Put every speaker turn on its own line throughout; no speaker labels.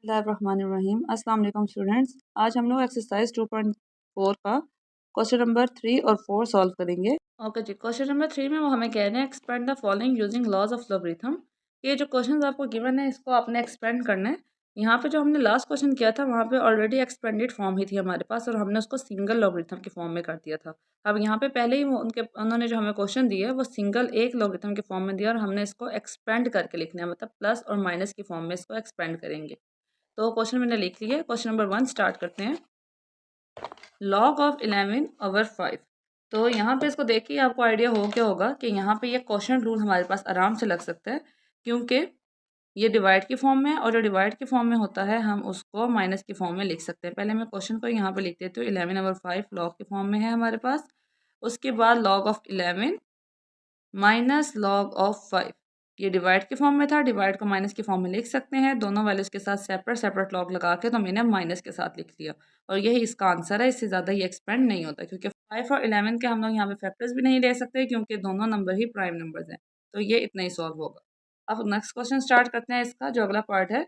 बिस्मिल्लाहिर्रहमानिर्रहीम। अस्सलाम वालेकुम स्टूडेंट्स। आज हम लोग एक्सरसाइज 2.4 का क्वेश्चन नंबर 3 और 4 सॉल्व करेंगे। ओके जी, क्वेश्चन नंबर 3 में वो हमें कह रहे हैं expand the following using laws of logarithm. ये जो क्वेश्चन आपको गिवन है इसको आपने एक्सपेंड करना है। यहाँ पे जो हमने लास्ट क्वेश्चन किया था वहाँ पे ऑलरेडी एक्सपेंडेड फॉर्म ही थी हमारे पास और हमने उसको सिंगल लॉगरिथम के फॉर्म में कर दिया था। अब यहाँ पे पहले ही उन्होंने जो हमें क्वेश्चन दिया है वो सिंगल एक लॉगरिथम के फॉर्म में दिया और हमने इसको एक्सपेंड करके लिखना है, मतलब प्लस और माइनस की फॉर्म में इसको एक्सपेंड करेंगे। तो क्वेश्चन मैंने लिख लिया है। क्वेश्चन नंबर 1 स्टार्ट करते हैं। Log of 11/5। तो यहाँ पे इसको देख के आपको आइडिया हो गया होगा कि यहाँ पे ये क्वेश्चन रूल हमारे पास आराम से लग सकता है, क्योंकि ये डिवाइड की फॉर्म में है और जो डिवाइड की फॉर्म में होता है हम उसको माइनस की फॉर्म में लिख सकते हैं। पहले मैं क्वेश्चन को यहाँ पे लिख देती हूँ। 11/5 लॉग की फॉर्म में है हमारे पास। उसके बाद log of 11 minus log of 5, ये डिवाइड के फॉर्म में था, डिवाइड को माइनस के फॉर्म में लिख सकते हैं। दोनों वैल्यूज के साथ सेपरेट सेपरेट लॉग लगा के तो मैंने माइनस के साथ लिख लिया और यही इसका आंसर है। इससे ज़्यादा ये एक्सपेंड नहीं होता, क्योंकि 5 और 11 के हम लोग यहाँ पे फैक्टर्स भी नहीं ले सकते क्योंकि दोनों नंबर ही प्राइम नंबर्स हैं। तो ये इतना ही सॉल्व होगा। अब नेक्स्ट क्वेश्चन स्टार्ट करते हैं। इसका जो अगला पार्ट है,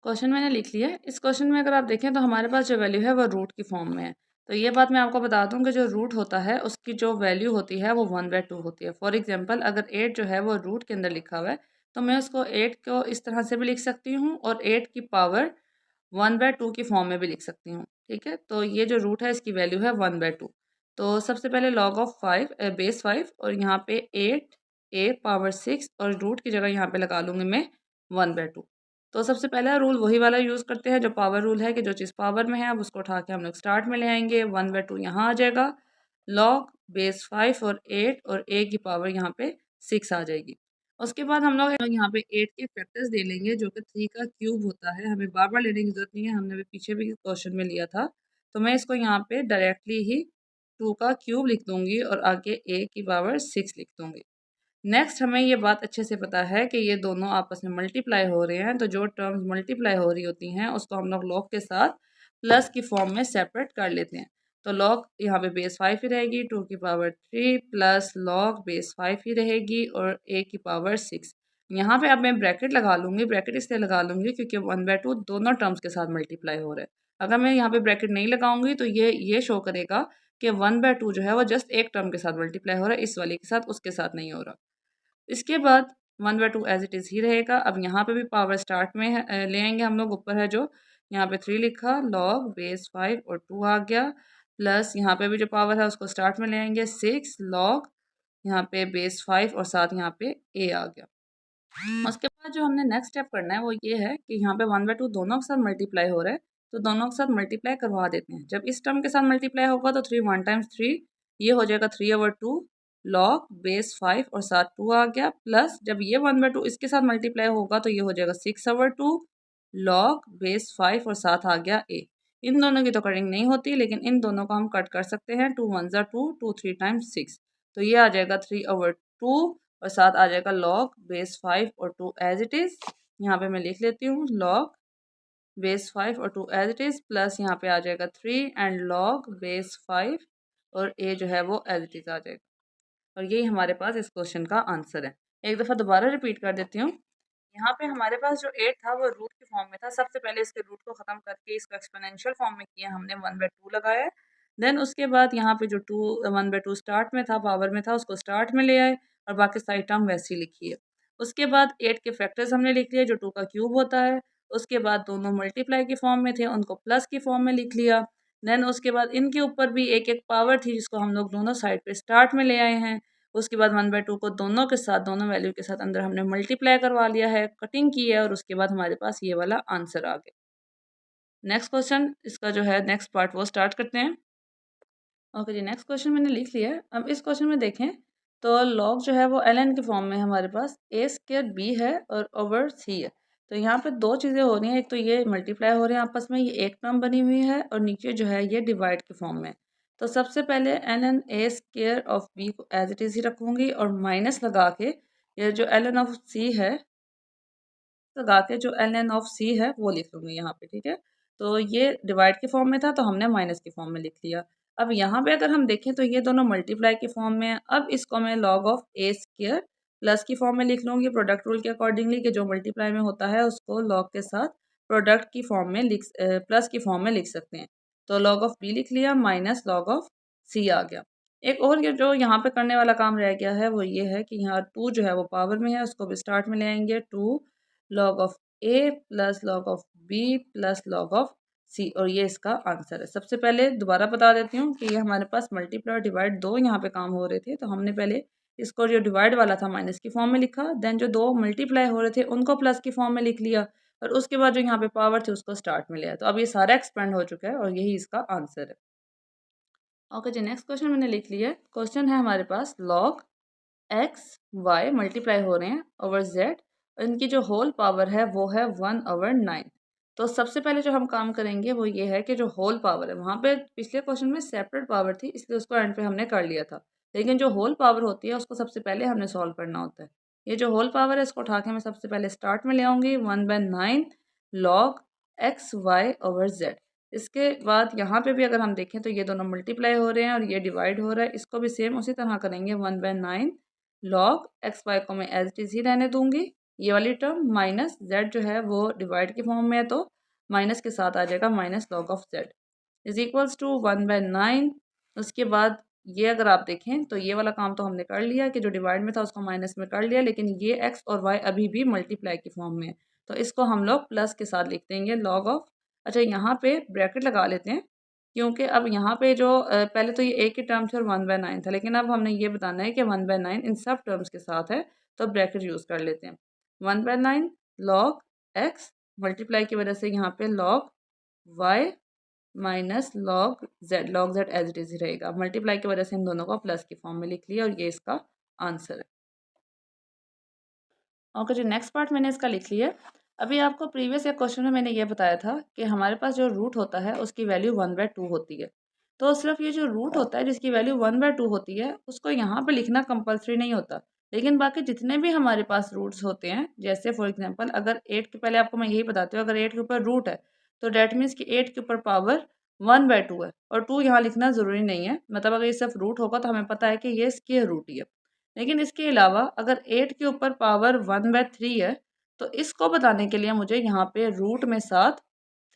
क्वेश्चन मैंने लिख लिया है। इस क्वेश्चन में अगर आप देखें तो हमारे पास जो वैल्यू है वो रूट की फॉर्म में है। तो ये बात मैं आपको बता दूं कि जो रूट होता है उसकी जो वैल्यू होती है वो 1/2 होती है। फॉर एग्जांपल अगर 8 जो है वो रूट के अंदर लिखा हुआ है तो मैं उसको 8 को इस तरह से भी लिख सकती हूँ और 8 की पावर 1/2 की फॉर्म में भी लिख सकती हूँ। ठीक है, तो ये जो रूट है इसकी वैल्यू है 1/2। तो सबसे पहले लॉग ऑफ 5 बेस 5 और यहाँ पे 8 a पावर 6 और रूट की जगह यहाँ पे लगा लूँगी मैं 1/2। तो सबसे पहला रूल वही वाला यूज़ करते हैं जो पावर रूल है कि जो चीज़ पावर में है अब उसको उठा के हम लोग स्टार्ट में ले आएंगे। 1/2 यहाँ आ जाएगा। लॉग बेस 5 और 8 और a की पावर यहाँ पे 6 आ जाएगी। उसके बाद हम लोग यहाँ पे 8 के फैक्टर्स ले लेंगे जो कि 3 का क्यूब होता है। हमें बार बार लेने की जरूरत नहीं है, हमने अभी पीछे भी क्वेश्चन में लिया था। तो मैं इसको यहाँ पे डायरेक्टली ही 2 का क्यूब लिख दूंगी और आगे a की पावर 6 लिख दूंगी। नेक्स्ट हमें ये बात अच्छे से पता है कि ये दोनों आपस में मल्टीप्लाई हो रहे हैं, तो जो टर्म्स मल्टीप्लाई हो रही होती हैं उसको हम लोग लॉग के साथ प्लस की फॉर्म में सेपरेट कर लेते हैं। तो लॉग यहाँ पे बेस 5 ही रहेगी, 2 की पावर 3 प्लस लॉग बेस 5 ही रहेगी और a की पावर 6। यहाँ पे अब मैं ब्रैकेट लगा लूँगी। ब्रैकेट इसलिए लगा लूँगी क्योंकि 1/2 दोनों टर्म्स के साथ मल्टीप्लाई हो रहा है। अगर मैं यहाँ पे ब्रैकेट नहीं लगाऊंगी तो ये शो करेगा कि 1/2 जो है वो जस्ट एक टर्म के साथ मल्टीप्लाई हो रहा है, इस वाले के साथ, उसके साथ नहीं हो रहा। इसके बाद 1/2 एज इट इज़ ही रहेगा। अब यहाँ पे भी पावर स्टार्ट में है, ले आएंगे हम लोग। ऊपर है जो यहाँ पे 3 लिखा, लॉग बेस 5 और 2 आ गया, प्लस यहाँ पे भी जो पावर है उसको स्टार्ट में ले आएंगे 6 लॉग यहाँ पे बेस 5 और साथ यहाँ पे a आ गया। उसके बाद जो हमने नेक्स्ट स्टेप करना है वो ये है कि यहाँ पे 1/2 दोनों के साथ मल्टीप्लाई हो रहा है, तो दोनों के साथ मल्टीप्लाई करवा देते हैं। जब इस टर्म के साथ मल्टीप्लाई होगा तो 3 1 टाइम्स 3 ये हो जाएगा 3/2 लॉग बेस 5 और साथ 2 आ गया, प्लस जब ये 1/2 इसके साथ मल्टीप्लाई होगा तो ये हो जाएगा 6/2 लॉग बेस 5 और साथ आ गया a। इन दोनों की तो कटिंग नहीं होती, लेकिन इन दोनों को हम कट कर सकते हैं। 2 1 2 2 3 टाइम्स 6, तो ये आ जाएगा 3/2 और साथ आ जाएगा लॉग बेस 5 और 2 एज इट इज़। यहाँ पे मैं लिख लेती हूँ लॉग बेस 5 और 2 एज इट इज़, प्लस यहाँ पे आ जाएगा 3 एंड लॉग बेस 5 और a जो है वो एज इट इज़ आ जाएगा। और यही हमारे पास इस क्वेश्चन का आंसर है। एक दफ़ा दोबारा रिपीट कर देती हूँ। यहाँ पे हमारे पास जो 8 था वो रूट की फॉर्म में था। सबसे पहले इसके रूट को ख़त्म करके इसको एक्सपोनेंशियल फॉर्म में किया हमने, 1/2 लगाया। देन उसके बाद यहाँ पे जो 1/2 स्टार्ट में था, पावर में था, उसको स्टार्ट में ले आए और बाकी सारी टर्म वैसे ही लिखी है। उसके बाद 8 के फैक्टर्स हमने लिख लिए जो 2 का क्यूब होता है। उसके बाद दोनों मल्टीप्लाई की फॉर्म में थे, उनको प्लस की फॉर्म में लिख लिया। देन उसके बाद इनके ऊपर भी एक एक पावर थी जिसको हम लोग दोनों साइड पे स्टार्ट में ले आए हैं। उसके बाद 1/2 को दोनों के साथ, दोनों वैल्यू के साथ अंदर हमने मल्टीप्लाई करवा लिया है, कटिंग की है और उसके बाद हमारे पास ये वाला आंसर आ गया। नेक्स्ट क्वेश्चन, इसका जो है नेक्स्ट पार्ट वो स्टार्ट करते हैं। ओके जी, नेक्स्ट क्वेश्चन मैंने लिख लिया है। अब इस क्वेश्चन में देखें तो लॉग जो है वो ln के फॉर्म में हमारे पास a² b है और ओवर c है। तो यहाँ पे दो चीज़ें हो रही हैं, एक तो ये मल्टीप्लाई हो रहे हैं आपस में, ये एक टर्म बनी हुई है और नीचे जो है ये डिवाइड के फॉर्म में। तो सबसे पहले ln a² ऑफ b को एज इट इज़ ही रखूँगी और माइनस लगा के ये जो ln ऑफ c है, लगा के जो ln ऑफ c है वो लिख लूँगी यहाँ पे। ठीक है, तो ये डिवाइड के फॉर्म में था तो हमने माइनस के फॉर्म में लिख लिया। अब यहाँ पे अगर हम देखें तो ये दोनों मल्टीप्लाई के फॉर्म में है। अब इसको मैं लॉग ऑफ a² प्लस की फॉर्म में लिख लूँगी प्रोडक्ट रूल के अकॉर्डिंगली कि जो मल्टीप्लाई में होता है उसको लॉग के साथ प्रोडक्ट की फॉर्म में प्लस की फॉर्म में लिख सकते हैं। तो लॉग ऑफ बी लिख लिया माइनस लॉग ऑफ सी आ गया। एक और ये जो यहाँ पे करने वाला काम रह गया है वो ये है कि यहाँ 2 जो है वो पावर में है, उसको भी स्टार्ट में ले आएंगे। 2 log of a plus log of b plus log of c, और ये इसका आंसर है। सबसे पहले दोबारा बता देती हूँ कि ये हमारे पास मल्टीप्लाई और डिवाइड दो यहाँ पे काम हो रहे थे, तो हमने पहले इसको जो डिवाइड वाला था माइनस की फॉर्म में लिखा, देन जो दो मल्टीप्लाई हो रहे थे उनको प्लस की फॉर्म में लिख लिया, और उसके बाद जो यहाँ पे पावर थी उसको स्टार्ट में लिया। तो अब ये सारा एक्सपेंड हो चुका है और यही इसका आंसर है। ओके जी, नेक्स्ट क्वेश्चन मैंने लिख लिया है। क्वेश्चन है हमारे पास लॉग एक्स वाई मल्टीप्लाई हो रहे हैं ओवर जेड, इनकी जो होल पावर है वो है 1/9। तो सबसे पहले जो हम काम करेंगे वो ये है कि जो होल पावर है, वहाँ पे पिछले क्वेश्चन में सेपरेट पावर थी इसलिए उसको एंड पे हमने कर लिया था, लेकिन जो होल पावर होती है उसको सबसे पहले हमने सॉल्व करना होता है। ये जो होल पावर है इसको उठा के मैं सबसे पहले स्टार्ट में ले आऊँगी 1/9 log x y over z. इसके बाद यहाँ पे भी अगर हम देखें तो ये दोनों मल्टीप्लाई हो रहे हैं और ये डिवाइड हो रहा है, इसको भी सेम उसी तरह करेंगे 1/9 लॉग एक्स वाई को मैं एज इट इज ही रहने दूंगी। ये वाली टर्म माइनस जेड जो है वो डिवाइड की फॉर्म में है तो माइनस के साथ आ जाएगा minus log of z is equals to 1/9। उसके बाद ये अगर आप देखें तो ये वाला काम तो हमने कर लिया कि जो डिवाइड में था उसको माइनस में कर लिया, लेकिन ये एक्स और वाई अभी भी मल्टीप्लाई की फॉर्म में है, तो इसको हम लोग प्लस के साथ लिख देंगे लॉग ऑफ। अच्छा, यहाँ पे ब्रैकेट लगा लेते हैं क्योंकि अब यहाँ पे जो पहले तो ये एक ही टर्म थे और 1/9 था, लेकिन अब हमने ये बताना है कि 1/9 इन सब टर्म्स के साथ है, तो ब्रैकेट यूज़ कर लेते हैं। 1/9 लॉग एक्स मल्टीप्लाई की वजह से यहाँ पे log y minus log z as it is ही रहेगा। मल्टीप्लाई की वजह से इन दोनों को प्लस की फॉर्म में लिख लिया और ये इसका आंसर है। ओके जी, नेक्स्ट पार्ट मैंने इसका लिख लिया। अभी आपको प्रीवियस एक क्वेश्चन में मैंने ये बताया था कि हमारे पास जो रूट होता है उसकी वैल्यू 1/2 होती है। तो सिर्फ ये जो रूट होता है जिसकी वैल्यू 1/2 होती है उसको यहाँ पे लिखना कंपलसरी नहीं होता, लेकिन बाकी जितने भी हमारे पास रूट्स होते हैं, जैसे फॉर एग्जांपल अगर 8 के, पहले आपको मैं यही बताती हूँ, अगर 8 के ऊपर रूट है तो डैट मीन्स कि 8 के ऊपर पावर 1/2 है, और 2 यहाँ लिखना ज़रूरी नहीं है। मतलब अगर ये सिर्फ रूट होगा तो हमें पता है कि ये स्क्वायर रूट ही है। लेकिन इसके अलावा अगर 8 के ऊपर पावर 1/3 है तो इसको बताने के लिए मुझे यहाँ पे रूट में साथ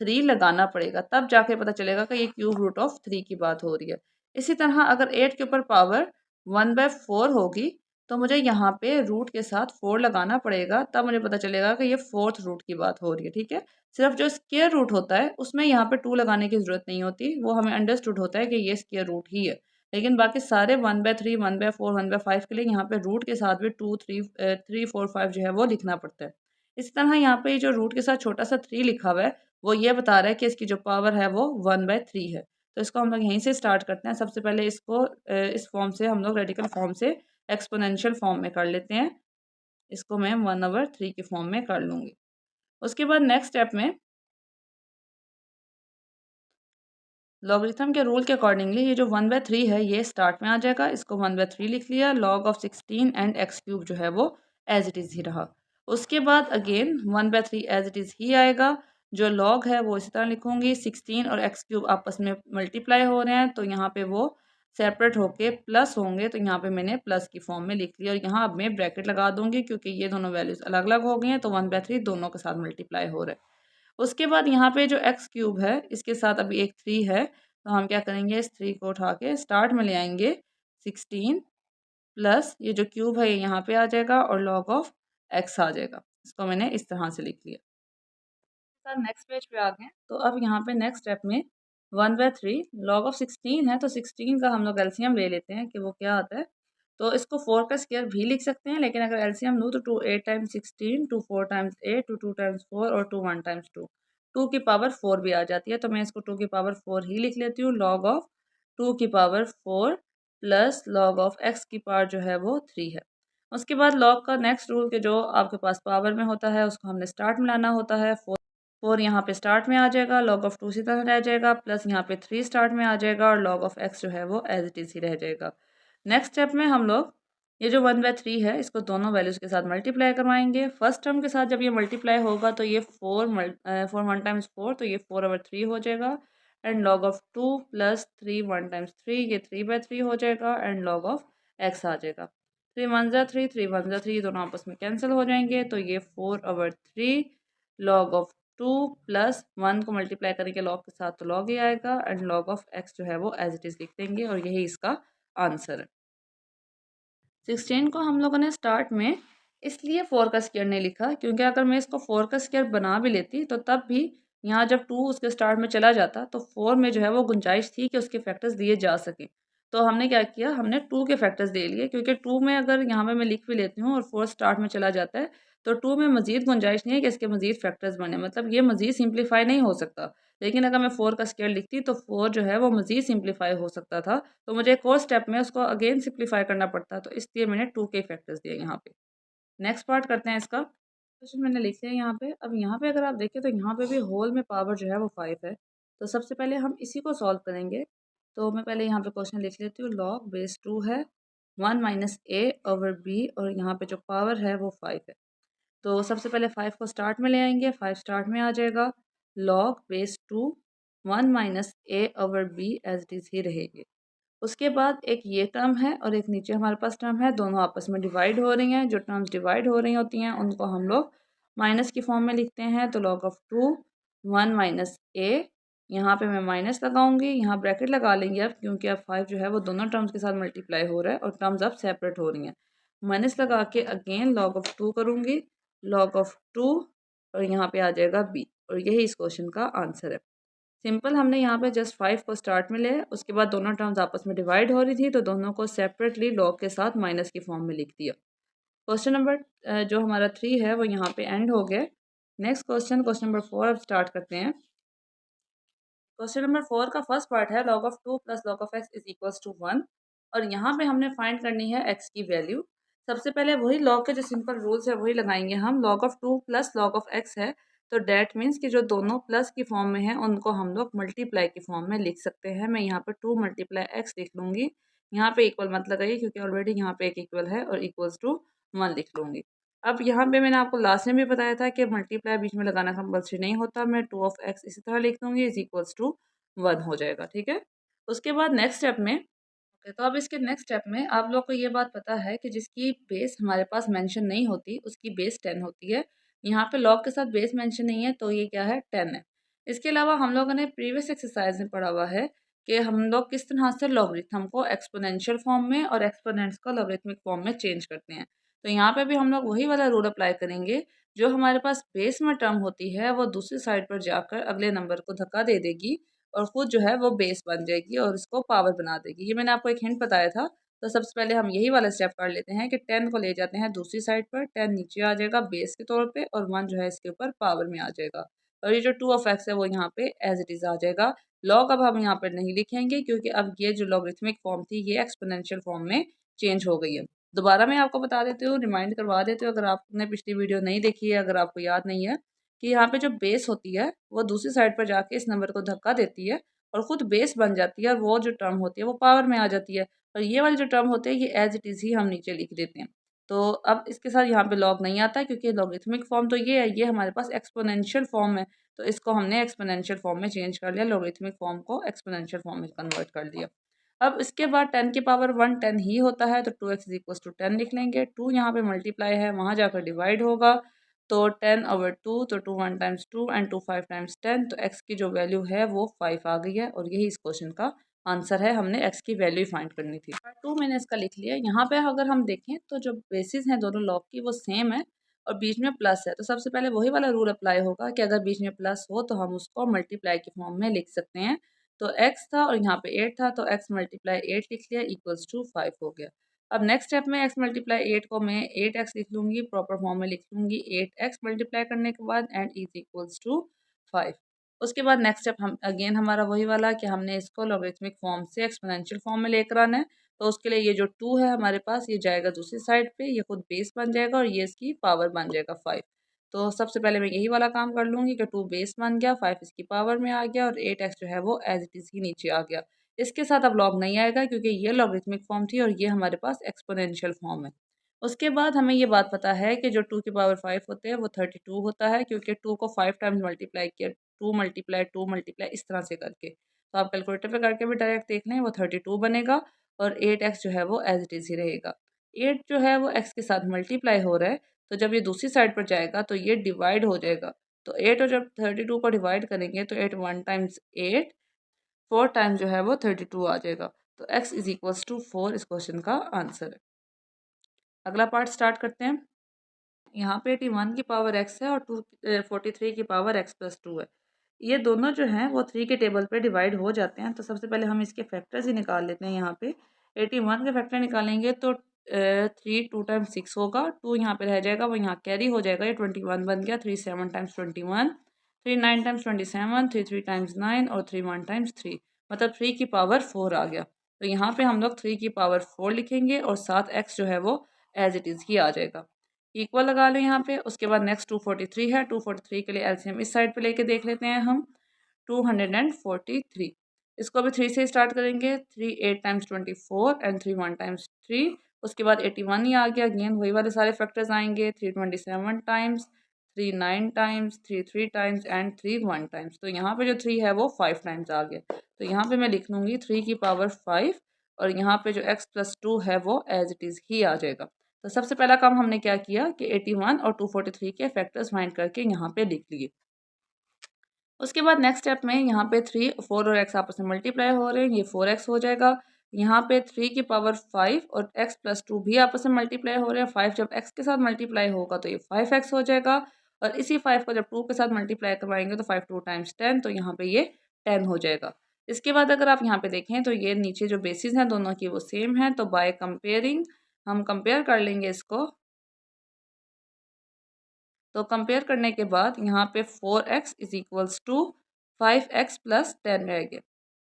3 लगाना पड़ेगा, तब जाके पता चलेगा कि ये क्यूब रूट ऑफ 3 की बात हो रही है। इसी तरह अगर 8 के ऊपर पावर 1/4 होगी तो मुझे यहाँ पे रूट के साथ 4 लगाना पड़ेगा, तब मुझे पता चलेगा कि ये फोर्थ रूट की बात हो रही है। ठीक है, सिर्फ जो स्क्वायर रूट होता है उसमें यहाँ पे 2 लगाने की ज़रूरत नहीं होती, वो हमें अंडरस्टूड होता है कि ये स्क्वायर रूट ही है। लेकिन बाकी सारे 1/3 1/4 1/5 के लिए यहाँ पे रूट के साथ भी 2 3 3 4 5 जो है वो लिखना पड़ता है। इसी तरह यहाँ पे जो रूट के साथ छोटा सा 3 लिखा हुआ है वो ये बता रहा है कि इसकी जो पावर है वो 1/3 है। तो इसको हम लोग यहीं से स्टार्ट करते हैं। सबसे पहले इसको इस फॉर्म से हम लोग रेडिकल फॉर्म से एक्सपोनेंशियल फॉर्म में कर लेते हैं। इसको मैं 1/3 की फॉर्म में कर लूँगी। उसके बाद नेक्स्ट स्टेप में लॉगरिथम के रूल के अकॉर्डिंगली ये जो 1/3 है ये स्टार्ट में आ जाएगा, इसको 1/3 लिख लिया। Log of 16 and x cube जो है वो एज इट इज़ ही रहा। उसके बाद अगेन 1/3 एज इट इज़ ही आएगा। जो लॉग है वो इसी तरह लिखूंगी। 16 और एक्स क्यूब आपस में मल्टीप्लाई हो रहे हैं तो यहाँ पे वो सेपरेट होके प्लस होंगे, तो यहाँ पे मैंने प्लस की फॉर्म में लिख लिया और यहाँ अब मैं ब्रैकेट लगा दूंगी क्योंकि ये दोनों वैल्यूज़ अलग अलग हो गई हैं, तो 1/3 दोनों के साथ मल्टीप्लाई हो रहा है। उसके बाद यहाँ पे जो एक्स क्यूब है इसके साथ अभी एक 3 है, तो हम क्या करेंगे, इस 3 को उठा के स्टार्ट में ले आएंगे। 16 प्लस ये जो क्यूब है ये यहाँ पे आ जाएगा और लॉग ऑफ एक्स आ जाएगा। इसको मैंने इस तरह से लिख लिया। सर नेक्स्ट पेज पे आ गए, तो अब यहाँ पे नेक्स्ट स्टेप में 1/3 लॉग ऑफ 16 है, तो 16 का हम लोग एलसीएम ले लेते हैं कि वो क्या आता है। तो इसको 4 का स्क्वायर भी लिख सकते हैं, लेकिन अगर एलसीएम लूँ तो 2 8 टाइम्स 16, 2 4 टाइम्स 8, 2 2 टाइम्स 4 और 2 1 टाइम्स 2, 2 की पावर 4 भी आ जाती है, तो मैं इसको 2 की पावर 4 ही लिख लेती हूँ। लॉग ऑफ 2 की power 4 plus log of x की पावर जो है वो 3 है। उसके बाद लॉग का नेक्स्ट रूल के जो आपके पास पावर में होता है उसको हमने स्टार्ट में लाना होता है। 4 यहाँ पे स्टार्ट में आ जाएगा, लॉग ऑफ 2 इसी तरह रह जाएगा, प्लस यहाँ पे 3 स्टार्ट में आ जाएगा और लॉग ऑफ एक्स जो है वो एज इट इज ही रह जाएगा। नेक्स्ट स्टेप में हम लोग ये जो 1/3 है इसको दोनों वैल्यूज़ के साथ मल्टीप्लाई करवाएंगे। फर्स्ट टर्म के साथ जब ये मल्टीप्लाई होगा तो ये 4 1 टाइम्स 4, तो ये 4/3 हो जाएगा। And log of 2 plus 3 1 times 3, ये 3/3 हो जाएगा एंड लॉग ऑफ एक्स आ जाएगा। 3 वन ज़ा 3, 3 वन ज़ा 3, दोनों आपस में कैंसिल हो जाएंगे। तो ये 4/3 लॉग ऑफ 2 प्लस 1 को मल्टीप्लाई करेंगे लॉग के साथ तो लॉग ही आएगा, एंड लॉग ऑफ x जो है वो एज इट इज़ लिख देंगे, और यही इसका आंसर है। 16 को हम लोगों ने स्टार्ट में इसलिए 4 का स्क्वायर नहीं लिखा, क्योंकि अगर मैं इसको 4 का स्क्वायर बना भी लेती तो तब भी यहाँ जब 2 उसके स्टार्ट में चला जाता तो 4 में जो है वो गुंजाइश थी कि उसके फैक्टर्स दिए जा सकें। तो हमने क्या किया, हमने 2 के फैक्टर्स दे लिए, क्योंकि 2 में अगर यहाँ पे मैं लिख भी लेती हूँ और 4 स्टार्ट में चला जाता है तो 2 में मज़ीद गुंजाइश नहीं है कि इसके मज़ीद फैक्टर्स बने, मतलब ये मज़ीद सिंप्लीफाई नहीं हो सकता। लेकिन अगर मैं 4 का स्क्वायर लिखती तो 4 जो है वो मज़ीद सिंप्लीफाई हो सकता था, तो मुझे एक और स्टेप में उसको अगेन सिंप्लीफाई करना पड़ता, तो इसलिए मैंने 2 के फैक्टर्स दिए यहाँ पे। नेक्स्ट पार्ट करते हैं इसका। क्वेश्चन मैंने लिख लिया यहाँ पे। अब यहाँ पे अगर आप देखें तो यहाँ पे भी होल में पावर जो है वो 5 है। तो सबसे पहले हम इसी को सॉल्व करेंगे। तो मैं पहले यहाँ पे क्वेश्चन लिख लेती हूँ। लॉग बेस 2 है 1 माइनस ए ओवर बी, और यहाँ पे जो पावर है वो 5 है। तो सबसे पहले 5 को स्टार्ट में ले आएंगे, 5 स्टार्ट में आ जाएगा। Log base 2 1 minus a over b as it is ही रहेगी। उसके बाद एक ये टर्म है और एक नीचे हमारे पास टर्म है, दोनों आपस में डिवाइड हो रही हैं। जो टर्म्स डिवाइड हो रही होती हैं उनको हम लोग माइनस की फॉर्म में लिखते हैं। तो लॉग ऑफ 2 1 माइनस ए, यहाँ पे मैं माइनस लगाऊंगी, यहाँ ब्रैकेट लगा लेंगे अब, क्योंकि अब 5 जो है वो दोनों टर्म्स के साथ मल्टीप्लाई हो रहा है और टर्म्स अब सेपरेट हो रही हैं। माइनस लगा के अगेन लॉग ऑफ 2 करूँगी, लॉग ऑफ 2, और यहाँ पे आ जाएगा बी, और यही इस क्वेश्चन का आंसर है। सिंपल, हमने यहाँ पे जस्ट 5 को स्टार्ट में लिया, उसके बाद दोनों टर्म्स आपस में डिवाइड हो रही थी तो दोनों को सेपरेटली लॉग के साथ माइनस की फॉर्म में लिख दिया। क्वेश्चन नंबर जो हमारा 3 है वो यहाँ पे एंड हो गया। नेक्स्ट क्वेश्चन, क्वेश्चन नंबर 4 अब स्टार्ट करते हैं। क्वेश्चन नंबर 4 का फर्स्ट पार्ट है log of 2 plus log of x is equals to 1, और यहाँ पे हमने फाइंड करनी है एक्स की वैल्यू। सबसे पहले वही लॉग के जो सिंपल रूल्स है वही लगाएंगे हम। Log of 2 plus log of x है, तो डैट मीन्स कि जो दोनों प्लस की फॉर्म में है उनको हम लोग मल्टीप्लाई की फॉर्म में लिख सकते हैं। मैं यहाँ पर 2 मल्टीप्लाई एक्स लिख लूँगी, यहाँ पे इक्वल मत लगाइए क्योंकि ऑलरेडी यहाँ पे एक इक्वल है, और इक्वल्स टू 1 लिख लूँगी। अब यहाँ पे मैंने आपको लास्ट में भी बताया था कि मल्टीप्लाई बीच में लगाना कंपल्सरी नहीं होता। मैं 2 ऑफ एक्स इसी तरह लिख दूँगी, इज इक्वल्स टू 1 हो जाएगा, ठीक है। उसके बाद नेक्स्ट स्टेप में, ओके, तो अब इसके नेक्स्ट स्टेप में आप लोग को ये बात पता है कि जिसकी बेस हमारे पास मेंशन नहीं होती उसकी बेस 10 होती है। यहाँ पे लॉग के साथ बेस मेंशन नहीं है तो ये क्या है, 10 है। इसके अलावा हम लोगों ने प्रीवियस एक्सरसाइज में पढ़ा हुआ है कि हम लोग किस तरह से लॉगरिथम को एक्सपोनेंशियल फॉर्म में और एक्सपोनेंट्स को लॉगरिथमिक फॉर्म में चेंज करते हैं। तो यहाँ पे भी हम लोग वही वाला रूल अप्लाई करेंगे। जो हमारे पास बेस में टर्म होती है वो दूसरी साइड पर जाकर अगले नंबर को धक्का दे देगी और खुद जो है वो बेस बन जाएगी और इसको पावर बना देगी। ये मैंने आपको एक हिंट बताया था। तो सबसे पहले हम यही वाला स्टेप कर लेते हैं कि 10 को ले जाते हैं दूसरी साइड पर, 10 नीचे आ जाएगा बेस के तौर पे, और 1 जो है इसके ऊपर पावर में आ जाएगा, और ये जो 2 ऑफ एक्स है वो यहाँ पे एज इट इज़ आ जाएगा। लॉग अब हम यहाँ पर नहीं लिखेंगे क्योंकि अब ये जो लॉगरिथमिक फॉर्म थी ये एक्सपोनेंशियल फॉर्म में चेंज हो गई है। दोबारा मैं आपको बता देती हूँ, रिमाइंड करवा देती हूँ अगर आपने पिछली वीडियो नहीं देखी है, अगर आपको याद नहीं है, कि यहाँ पे जो बेस होती है वो दूसरी साइड पर जाके इस नंबर को धक्का देती है और खुद बेस बन जाती है, और वो जो टर्म होती है वो पावर में आ जाती है, और ये वाली जो टर्म होते हैं ये एज इट इज़ ही हम नीचे लिख देते हैं। तो अब इसके साथ यहाँ पे लॉग नहीं आता है क्योंकि लॉगरिथमिक फॉर्म तो ये है, ये हमारे पास एक्सपोनेंशियल फॉर्म है, तो इसको हमने एक्सपोनेंशियल फॉर्म में चेंज कर लिया, लॉगरिथमिक फॉर्म को एक्सपोनेंशियल फॉर्म में कन्वर्ट कर दिया। अब इसके बाद 10 की पावर 1 10 ही होता है, तो 2x इज इक्वल टू 10 लिख लेंगे। 2 यहाँ पे मल्टीप्लाई है, वहाँ जाकर डिवाइड होगा, तो 10/2, तो 2 1 टाइम्स 2 एंड 2 5 टाइम्स 10, तो x की जो वैल्यू है वो 5 आ गई है, और यही इस क्वेश्चन का आंसर है। हमने x की वैल्यू फाइंड करनी थी। पार्ट 2 मैंने इसका लिख लिया। यहाँ पे अगर हम देखें तो जो बेसिस हैं दोनों लॉग की वो सेम है और बीच में प्लस है, तो सबसे पहले वही वाला रूल अप्लाई होगा कि अगर बीच में प्लस हो तो हम उसको मल्टीप्लाई की फॉर्म में लिख सकते हैं। तो x था और यहाँ पे 8 था, तो x मल्टीप्लाई 8 लिख लिया, इक्वल्स टू 5 हो गया। अब नेक्स्ट स्टेप में x मल्टीप्लाई 8 को मैं 8x लिख लूँगी, प्रॉपर फॉर्म में लिख लूँगी 8x मल्टीप्लाई करने के बाद, एंड इज इक्वल्स टू 5। उसके बाद नेक्स्ट स्टेप हम अगेन हमारा वही वाला कि हमने इसको लॉगरिथमिक फॉर्म से एक्सपोनेंशियल फॉर्म में लेकर आना है। तो उसके लिए ये जो 2 है हमारे पास ये जाएगा दूसरी साइड पे, ये खुद बेस बन जाएगा और ये इसकी पावर बन जाएगा 5। तो सबसे पहले मैं यही वाला काम कर लूँगी कि 2 बेस बन गया, 5 इसकी पावर में आ गया, और 8x जो है वो एज इट इज़ ही नीचे आ गया। इसके साथ अब लॉग नहीं आएगा क्योंकि ये लॉगरिथमिक फॉर्म थी और ये हमारे पास एक्सपोनेंशियल फॉर्म है। उसके बाद हमें ये बात पता है कि जो 2 की पावर 5 होते हैं वो 32 होता है, क्योंकि 2 को 5 टाइम्स मल्टीप्लाई किया, 2 मल्टीप्लाई इस तरह से करके। तो आप कैलकुलेटर पे करके भी डायरेक्ट देख लें, वो 32 बनेगा और 8x जो है वो एज इट इज़ ही रहेगा। 8 जो है वो x के साथ मल्टीप्लाई हो रहा है, तो जब ये दूसरी साइड पर जाएगा तो ये डिवाइड हो जाएगा। तो 8 और जब 32 को डिवाइड करेंगे तो 8 1 टाइम्स 8, 4 टाइम्स जो है वो 32 आ जाएगा। तो x इज इक्वल्स टू 4 इस क्वेश्चन का आंसर है। अगला पार्ट स्टार्ट करते हैं। यहाँ पे 81 की पावर x है और 243 की पावर x प्लस 2 है। ये दोनों जो हैं वो 3 के टेबल पे डिवाइड हो जाते हैं। तो सबसे पहले हम इसके फैक्टर्स ही निकाल लेते हैं। यहाँ पे 81 के फैक्टर निकालेंगे तो 3 2 टाइम्स 6 होगा, 2 यहाँ पे रह जाएगा, वो यहाँ कैरी हो जाएगा, ये 21 बन गया। 3 7 टाइम्स 21, 3 9 टाइम्स 27, 3 3 टाइम्स 9 और 3 1 टाइम्स 3, मतलब 3 की पावर 4 आ गया। तो यहाँ पे हम लोग 3 की पावर 4 लिखेंगे और साथ x जो है वो एज इट इज़ ही आ जाएगा। इक्वल लगा लो यहाँ पे। उसके बाद नेक्स्ट 243 है। 243 के लिए एलसीएम इस साइड पे लेके देख लेते हैं हम। 243, इसको भी 3 से स्टार्ट करेंगे। 3 8 टाइम्स 24 एंड 3 1 टाइम्स 3। उसके बाद 81 ही आ गया, अगेन वही वाले सारे फैक्टर्स आएंगे। 3 27 times, 3 9 times, 3 3 times and 3 1 times. तो यहाँ पे जो 3 है वो 5 टाइम्स आ गया। तो यहाँ पे मैं लिख लूँगी 3 की पावर 5 और यहाँ पे जो x प्लस 2 है वो एज इट इज़ ही आ जाएगा। तो सबसे पहला काम हमने क्या किया कि 81 और 243 के फैक्टर्स फाइंड करके यहाँ पे लिख लिए। उसके बाद नेक्स्ट स्टेप में यहाँ पे 3 4 और x आपस में मल्टीप्लाई हो रहे हैं, ये 4x हो जाएगा। यहाँ पे 3 की पावर 5 और x प्लस 2 भी आपस में मल्टीप्लाई हो रहे हैं। 5 जब x के साथ मल्टीप्लाई होगा तो ये 5x हो जाएगा और इसी 5 को जब 2 के साथ मल्टीप्लाई करवाएंगे तो 5 2 टाइम्स 10, तो यहाँ पे ये 10 हो जाएगा। इसके बाद अगर आप यहाँ पे देखें तो ये नीचे जो बेसिस हैं दोनों की वो सेम है, तो बाय कंपेयरिंग हम कंपेयर कर लेंगे इसको। तो कंपेयर करने के बाद यहाँ पे 4x is equals to 5x plus 10 रह गया।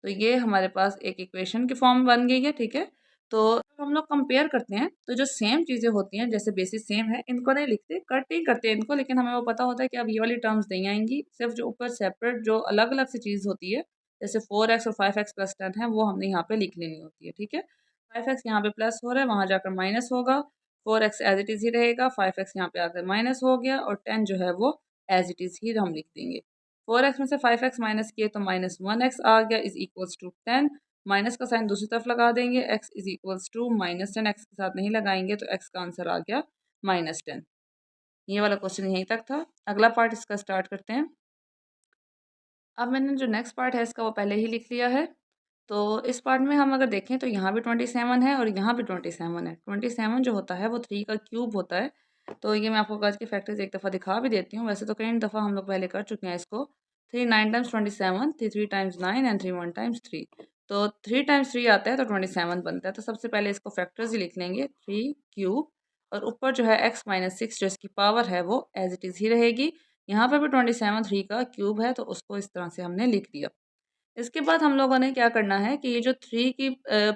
तो ये हमारे पास एक इक्वेशन की फॉर्म बन गई है, ठीक है। तो जब हम लोग कंपेयर करते हैं तो जो सेम चीज़ें होती हैं, जैसे बेसिस सेम है, इनको नहीं लिखते, कट नहीं करते इनको, लेकिन हमें वो पता होता है कि अब ये वाली टर्म्स नहीं आएंगी। सिर्फ जो ऊपर सेपरेट जो अलग अलग सी चीज़ होती है, जैसे 4x और 5x प्लस 10 है, वो हमने यहाँ पे लिख लेनी होती है, ठीक है। 5x यहाँ पे प्लस हो रहा है, वहाँ जाकर माइनस होगा। 4x एज इट इज़ ही रहेगा, 5x यहाँ पे आकर माइनस हो गया और 10 जो है वो एज इट इज़ ही हम लिख देंगे। 4x में से 5x माइनस किए तो -1x आ गया इज इक्वल्स टू 10। माइनस का साइन दूसरी तरफ लगा देंगे, x is equals to -10, x के साथ नहीं लगाएंगे तो x का आंसर आ गया -10। ये वाला क्वेश्चन यहीं तक था। अगला पार्ट इसका स्टार्ट करते हैं। अब मैंने जो नेक्स्ट पार्ट है इसका वो पहले ही लिख लिया है। तो इस पार्ट में हम अगर देखें तो यहाँ भी 27 है और यहाँ भी 27 है। 27 जो होता है वो 3 का क्यूब होता है। तो ये मैं आपको आज के फैक्टर्स एक दफ़ा दिखा भी देती हूँ, वैसे तो कई दफ़ा हम लोग पहले कर चुके हैं इसको। 3 9 टाइम्स 27, 3 3 टाइम्स 9 एंड 3 1 टाइम्स 3। तो 3 टाइम्स 3 आता है तो 27 बनता है। तो सबसे पहले इसको फैक्टर्स ही लिख लेंगे, 3 क्यूब और ऊपर जो है x माइनस 6 जो इसकी पावर है वो एज इट इज़ ही रहेगी। यहाँ पर भी 27 3 का क्यूब है तो उसको इस तरह से हमने लिख दिया। इसके बाद हम लोगों ने क्या करना है कि ये जो 3 की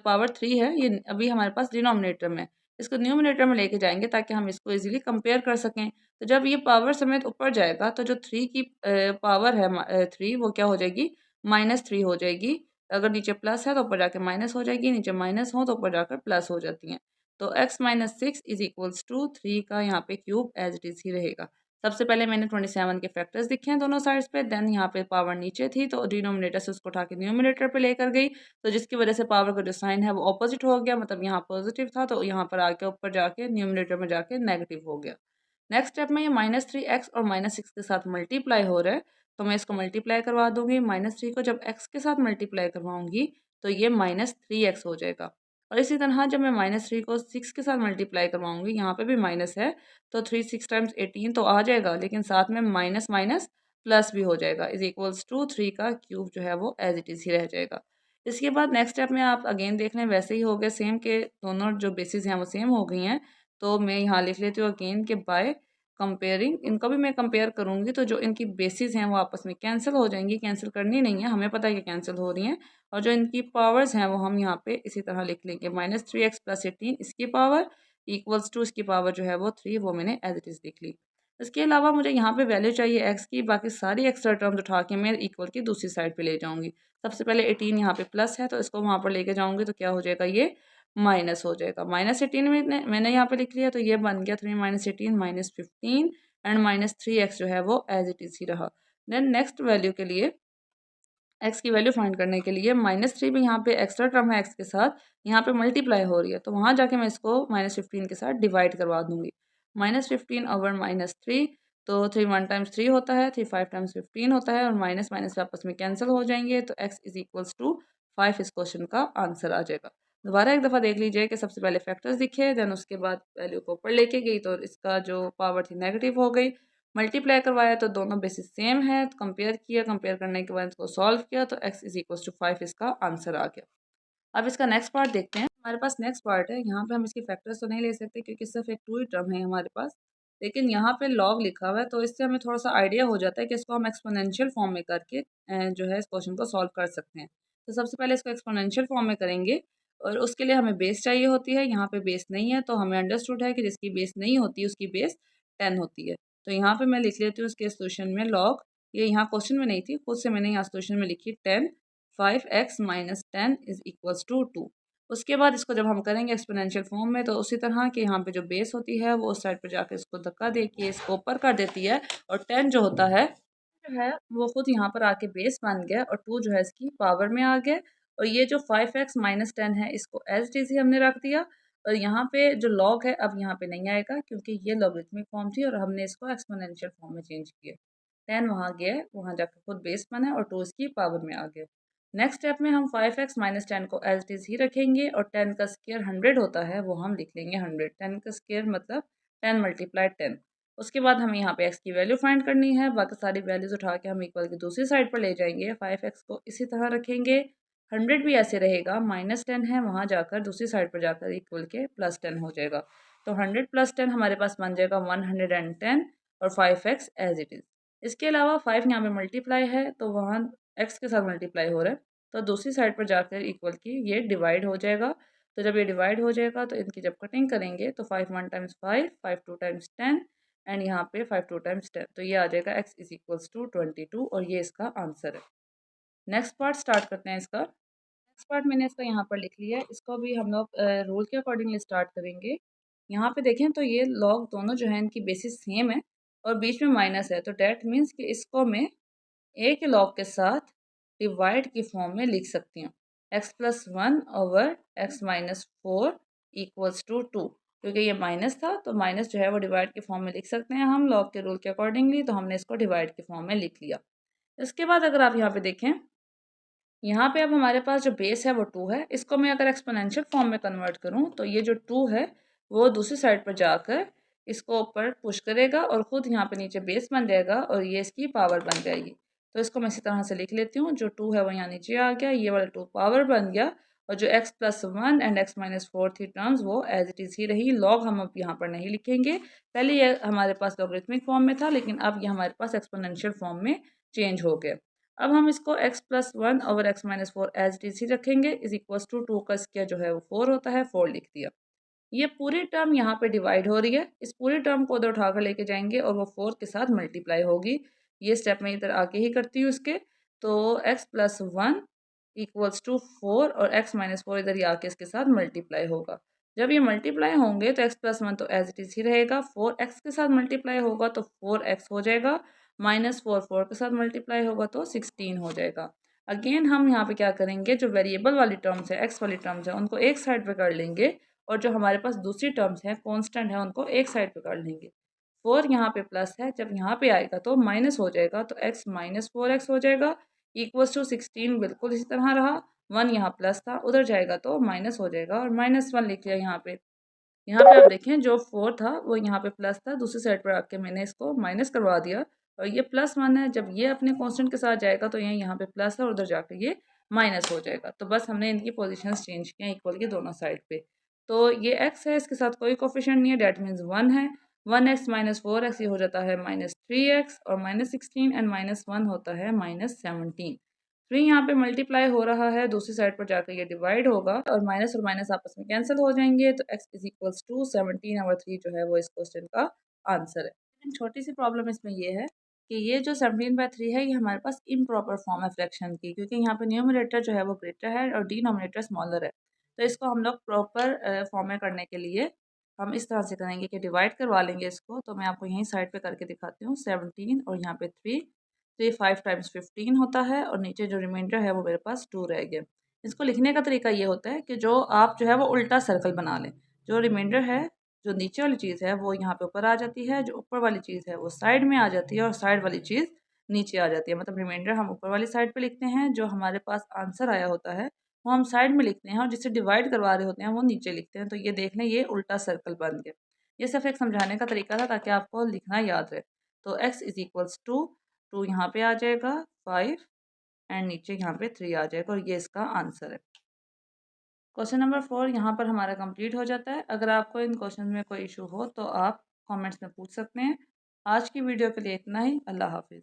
पावर 3 है, ये अभी हमारे पास डिनोमिनेटर में, इसको न्यूमरेटर में लेके जाएंगे ताकि हम इसको इजीली कंपेयर कर सकें। तो जब ये पावर समेत ऊपर जाएगा तो जो 3 की पावर है 3 वो क्या हो जाएगी, -3 हो जाएगी। अगर नीचे प्लस है तो ऊपर जाके माइनस हो जाएगी, नीचे माइनस हो तो ऊपर जाकर प्लस हो जाती हैं। तो x minus 6 is equals to 3 का यहाँ पे क्यूब एज इट इज़ ही रहेगा। सबसे पहले मैंने 27 के फैक्टर्स लिखे हैं दोनों साइड्स पे, देन यहाँ पे पावर नीचे थी तो डिनोमिनेटर से उसको उठा के न्यूमिनेटर पे लेकर गई, तो जिसकी वजह से पावर का जो साइन है वो ऑपोजिट हो गया, मतलब यहाँ पॉजिटिव था तो यहाँ पर आके ऊपर जाके न्यूमिनेटर में जाके नेगेटिव हो गया। नेक्स्ट स्टेप में ये -3x और -6 के साथ मल्टीप्लाई हो रहा है, तो मैं इसको मल्टीप्लाई करवा दूंगी। -3 को जब x के साथ मल्टीप्लाई करवाऊंगी तो ये -3x हो जाएगा। और इसी तरह जब मैं -3 को 6 के साथ मल्टीप्लाई करवाऊंगी, यहाँ पे भी माइनस है तो 3 6 टाइम्स 18 तो आ जाएगा, लेकिन साथ में माइनस माइनस प्लस भी हो जाएगा, इज इक्वल्स टू 3 का क्यूब जो है वो एज इट इज़ ही रह जाएगा। इसके बाद नेक्स्ट स्टेप में आप अगेन देख लें, वैसे ही हो गए सेम के दोनों जो बेसिस हैं वो सेम हो गई हैं। तो मैं यहाँ लिख लेती हूँ अगेन के बाय कंपेयरिंग, इनको भी मैं कंपेयर करूँगी तो जो इनकी बेसिस हैं वो आपस में कैंसिल हो जाएंगी। कैंसिल करनी नहीं है, हमें पता है कि कैंसिल हो रही हैं। और जो इनकी पावर्स हैं वो हम यहाँ पे इसी तरह लिख लेंगे, -3x प्लस 18 इसकी पावर इक्वल्स टू इसकी पावर जो है वो 3, वो मैंने एज इट इज़ लिख ली। इसके अलावा मुझे यहाँ पे वैल्यू चाहिए x की, बाकी सारी एक्स्ट्रा टर्म्स उठा के मैं इक्वल की दूसरी साइड पे ले जाऊँगी। सबसे पहले 18 यहाँ पे प्लस है तो इसको वहाँ पर लेके जाऊँगी तो क्या हो जाएगा, ये माइनस हो जाएगा। -18 मैंने यहाँ पे लिख लिया तो ये बन गया 3 -18 -15 एंड -3x जो है वो एज इट इज़ ही रहा। देन नेक्स्ट वैल्यू के लिए एक्स की वैल्यू फाइंड करने के लिए -3 भी यहाँ पे एक्स्ट्रा टर्म है एक्स के साथ, यहाँ पे मल्टीप्लाई हो रही है, तो वहाँ जाके मैं इसको -15 के साथ डिवाइड करवा दूंगी। -15 ओवर -3, तो 3 1 टाइम्स 3 होता है, 3 5 टाइम्स 15 होता है और माइनस माइनस आपस में कैंसिल हो जाएंगे, तो x इज इक्वल्स टू 5 इस क्वेश्चन का आंसर आ जाएगा। दोबारा एक दफ़ा देख लीजिए कि सबसे पहले फैक्टर्स दिखे, देन उसके बाद वैल्यू को ऊपर लेके गई तो इसका जो पावर थी नेगेटिव हो गई। मल्टीप्लाई करवाया तो दोनों बेसिस सेम है, तो कंपेयर किया, कंपेयर करने के बाद इसको सॉल्व किया तो x इज इक्वल टू 5 इसका आंसर आ गया। अब इसका नेक्स्ट पार्ट देखते हैं। हमारे पास नेक्स्ट पार्ट है, यहाँ पे हम इसकी फैक्टर्स तो नहीं ले सकते क्योंकि सिर्फ एक टू ही टर्म है हमारे पास, लेकिन यहाँ पे लॉग लिखा हुआ है तो इससे हमें थोड़ा सा आइडिया हो जाता है कि इसको हम एक्सपोनेंशियल फॉर्म में करके जो है इस क्वेश्चन को सॉल्व कर सकते हैं। तो सबसे पहले इसको एक्सपोनेंशियल फॉर्म में करेंगे और उसके लिए हमें बेस चाहिए होती है। यहाँ पे बेस नहीं है तो हमें अंडरस्टूड है कि जिसकी बेस नहीं होती उसकी बेस 10 होती है। तो यहाँ पे मैं लिख लेती हूँ उसके सोल्यूशन में लॉग, ये यहाँ क्वेश्चन में नहीं थी, खुद से मैंने यहाँ सोल्यूशन में लिखी 10 5x minus 10 is equals to 2। उसके बाद इसको जब हम करेंगे एक्सपोनेंशियल फॉर्म में तो उसी तरह कि यहाँ पे जो बेस होती है वो उस साइड पे जाके इसको धक्का दे के इसको ऊपर कर देती है और 10 जो होता है वो खुद यहाँ पर आके बेस बन गया और 2 जो है इसकी पावर में आ गया। और ये जो 5x माइनस 10 है इसको एज इट इज ही हमने रख दिया और यहाँ पे जो लॉग है अब यहाँ पे नहीं आएगा क्योंकि ये लॉगरिथमिक फॉर्म थी और हमने इसको एक्सपोनेंशियल फॉर्म में चेंज किया। 10 वहाँ गया, वहाँ जाकर खुद बेस बना और 2 इसकी पावर में आ गया। नेक्स्ट स्टेप में हम 5x माइनस 10 को एज इट इज़ ही रखेंगे और 10 का स्क्वायर 100 होता है वो हम लिख लेंगे 100। 10 का स्क्वायर मतलब 10 मल्टीप्लाई 10। उसके बाद हमें यहाँ पे x की वैल्यू फाइंड करनी है, बाकी सारी वैल्यूज उठा के हम इक्वल की दूसरी साइड पर ले जाएंगे। 5x को इसी तरह रखेंगे, 100 भी ऐसे रहेगा, -10 है वहाँ जाकर दूसरी साइड पर जाकर इक्वल के +10 हो जाएगा। तो 100 + 10 हमारे पास बन जाएगा 110 और 5x एज इट इज़। इसके अलावा 5 यहाँ पे मल्टीप्लाई है तो वहाँ x के साथ मल्टीप्लाई हो रहा है, तो दूसरी साइड पर जाकर इक्वल की ये डिवाइड हो जाएगा। तो जब ये डिवाइड हो जाएगा तो इनकी जब कटिंग करेंगे तो 5 1 टाइम्स 5, 5 2 टाइम्स 10 एंड यहाँ पे 5 2 टाइम्स 10, तो ये आ जाएगा x इज इक्वल्स टू 22 और ये इसका आंसर है। नेक्स्ट पार्ट स्टार्ट करते हैं इसका। नेक्स्ट पार्ट मैंने इसका यहाँ पर लिख लिया है, इसको भी हम लोग रूल के अकॉर्डिंगली स्टार्ट करेंगे। यहाँ पे देखें तो ये लॉग दोनों जो है इनकी बेसिस सेम है और बीच में माइनस है, तो डैट मीन्स कि इसको मैं ए के लॉग के साथ डिवाइड की फॉर्म में लिख सकती हूँ। x+1 over x-4 equals to 2, क्योंकि ये माइनस था तो माइनस जो है वो डिवाइड की फॉर्म में लिख सकते हैं हम लॉग के रूल के अकॉर्डिंगली, तो हमने इसको डिवाइड की फॉर्म में लिख लिया। इसके बाद अगर आप यहाँ पे देखें, यहाँ पे अब हमारे पास जो बेस है वो 2 है, इसको मैं अगर एक्सपोनेंशियल फॉर्म में कन्वर्ट करूँ तो ये जो 2 है वो दूसरी साइड पर जाकर इसको ऊपर पुश करेगा और ख़ुद यहाँ पे नीचे बेस बन जाएगा और ये इसकी पावर बन जाएगी। तो इसको मैं इसी तरह से लिख लेती हूँ, जो 2 है वो यहाँ नीचे आ गया, ये वाला 2 पावर बन गया और जो x+1 एंड x-4 थी टर्म्स वो एज इट इज़ ही रही। लॉग हम अब यहाँ पर नहीं लिखेंगे, पहले ये हमारे पास लॉगरिथमिक फॉर्म में था लेकिन अब ये हमारे पास एक्सपोनेंशियल फॉर्म में चेंज हो गया। अब हम इसको x+1 over x-4 as it is ही रखेंगे, इज इक्वल्स टू 2 का स्क्वायर जो है वो 4 होता है, 4 लिख दिया। ये पूरी टर्म यहाँ पे डिवाइड हो रही है, इस पूरी टर्म को उधर उठाकर लेके जाएंगे और वो 4 के साथ मल्टीप्लाई होगी। ये स्टेप मैं इधर आगे ही करती हूँ इसके, तो x+1 इक्वल्स टू 4 और x-4 इधर ही आके इसके साथ मल्टीप्लाई होगा। जब ये मल्टीप्लाई होंगे तो x+1 तो एज इट इज ही रहेगा, 4x के साथ मल्टीप्लाई होगा तो 4x हो जाएगा, -4 4 के साथ मल्टीप्लाई होगा तो 16 हो जाएगा। अगेन हम यहाँ पे क्या करेंगे, जो वेरिएबल वाली टर्म्स है, x वाली टर्म्स है, उनको एक साइड पे कर लेंगे और जो हमारे पास दूसरी टर्म्स हैं कांस्टेंट है उनको एक साइड पे कर लेंगे। 4 यहाँ पे प्लस है, जब यहाँ पे आएगा तो माइनस हो जाएगा, तो x-4x हो जाएगा इक्वल्स टू 16, बिल्कुल इसी तरह रहा। 1 यहाँ प्लस था, उधर जाएगा तो माइनस हो जाएगा और -1 लिख लिया यहाँ पे। यहाँ पे आप देखें जो 4 था वो यहाँ पे प्लस था, दूसरी साइड पर आके मैंने इसको माइनस करवा दिया और ये +1 है, जब ये अपने कांस्टेंट के साथ जाएगा तो ये यहाँ पे प्लस है और उधर जाकर ये माइनस हो जाएगा। तो बस हमने इनकी पोजीशंस चेंज किए इक्वल की दोनों साइड पे। तो ये x है, इसके साथ कोई कोफिशिएंट नहीं है, डैट मीन्स 1 है। 1x -4x ये हो जाता है -3x और -16 एंड -1 होता है -17। 3 यहाँ पे मल्टीप्लाई हो रहा है, दूसरी साइड पर जाकर ये डिवाइड होगा और माइनस और माइनस आपस में कैंसिल हो जाएंगे, तो x is equals to 17 over 3 जो है वो इस क्वेश्चन का आंसर है। लेकिन छोटी सी प्रॉब्लम इसमें ये है कि ये जो 17/3 है ये हमारे पास इम्प्रॉपर फॉर्म है फ्रैक्शन की, क्योंकि यहाँ पे न्यूमरेटर जो है वो ग्रेटर है और डिनोमिनेटर स्मॉलर है। तो इसको हम लोग प्रॉपर फॉर्म में करने के लिए हम इस तरह से करेंगे कि डिवाइड करवा लेंगे इसको। तो मैं आपको यहीं साइड पे करके दिखाती हूँ, 17 और यहाँ पे 3 तो ये 5 टाइम्स 15 होता है और नीचे जो रिमाइंडर है वो मेरे पास 2 रह गया। इसको लिखने का तरीका ये होता है कि जो आप जो है वो उल्टा सर्कल बना लें। जो रिमाइंडर है, जो नीचे वाली चीज़ है वो यहाँ पे ऊपर आ जाती है, जो ऊपर वाली चीज़ है वो साइड में आ जाती है और साइड वाली चीज़ नीचे आ जाती है। मतलब रिमाइंडर हम ऊपर वाली साइड पे लिखते हैं, जो हमारे पास आंसर आया होता है वो हम साइड में लिखते हैं और जिससे डिवाइड करवा रहे होते हैं वो नीचे लिखते हैं। तो ये देख लें, ये उल्टा सर्कल बन गया। ये सिर्फ एक समझाने का तरीका था ताकि आपको लिखना याद रहे। तो x इज इक्वल्स टू 2 यहाँ पे आ जाएगा, 5 एंड नीचे यहाँ पे 3 आ जाएगा और ये इसका आंसर है। क्वेश्चन नंबर 4 यहाँ पर हमारा कंप्लीट हो जाता है। अगर आपको इन क्वेश्चन में कोई इशू हो तो आप कमेंट्स में पूछ सकते हैं। आज की वीडियो के लिए इतना ही। अल्लाह हाफिज़।